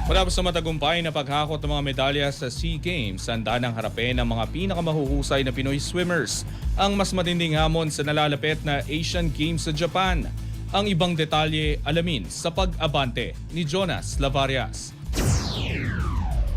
Matapos sa matagumpay na paghakot ng mga medalya sa SEA Games, handa ng harapin ang mga pinakamahuhusay na Pinoy swimmers ang mas matinding hamon sa nalalapit na Asian Games sa Japan. Ang ibang detalye alamin sa pag-abante ni Jonas Lavarias.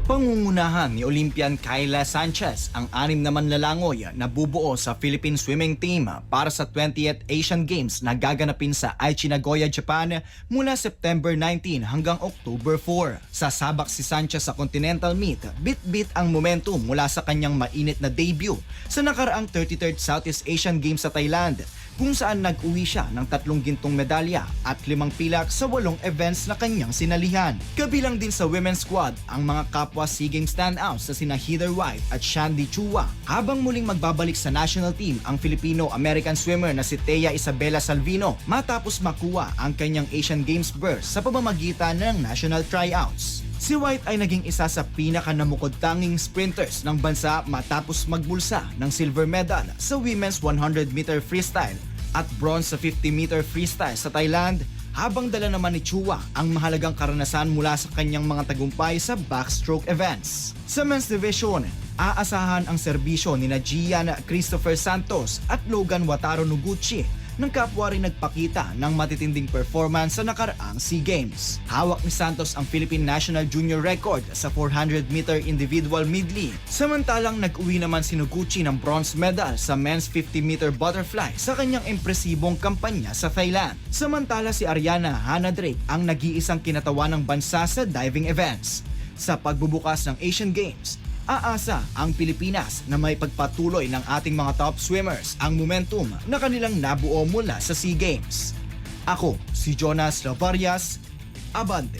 Pangungunahan ni Olympian Kayla Sanchez ang 6 na manlalangoy na bubuo sa Philippine Swimming Team para sa 20th Asian Games na gaganapin sa Aichi, Nagoya, Japan mula September 19 hanggang October 4. Sasabak si Sanchez sa Continental Meet, bit-bit ang momentum mula sa kanyang mainit na debut sa nakaraang 33rd Southeast Asian Games sa Thailand, kung saan nag-uwi siya ng 3 gintong medalya at 5 pilak sa 8 events na kanyang sinalihan. Kabilang din sa women's squad ang mga kapwa SEA Games standouts na sina Heather White at Shandy Chua, habang muling magbabalik sa national team ang Filipino-American swimmer na si Thea Isabela Salvino matapos makuha ang kanyang Asian Games berth sa pamamagitan ng national tryouts. Si White ay naging isa sa pinaka-namukod-tanging sprinters ng bansa matapos magbulsa ng silver medal sa women's 100-meter freestyle at bronze sa 50-meter freestyle sa Thailand, habang dala naman ni Chua ang mahalagang karanasan mula sa kanyang mga tagumpay sa backstroke events. Sa men's division, aasahan ang serbisyo ni Gian Christopher Santos at Logan Wataru Noguchi ng kapwa rin nagpakita ng matitinding performance sa nakaraang SEA Games. Hawak ni Santos ang Philippine National Junior record sa 400-meter individual medley, samantalang nag-uwi naman si Noguchi ng bronze medal sa men's 50-meter butterfly sa kanyang impresibong kampanya sa Thailand. Samantala si Ariana Hannah Drake ang nag-iisang kinatawan ng bansa sa diving events. Sa pagbubukas ng Asian Games, aasa ang Pilipinas na may pagpatuloy ng ating mga top swimmers ang momentum na kanilang nabuo mula sa SEA Games. Ako, si Jonas Lavarias, Abante.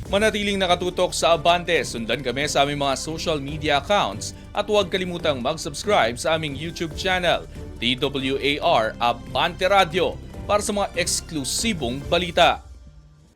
Manatiling nakatutok sa Abante, sundan kami sa aming mga social media accounts at huwag kalimutang mag-subscribe sa aming YouTube channel, DWAR Abante Radio, para sa mga eksklusibong balita.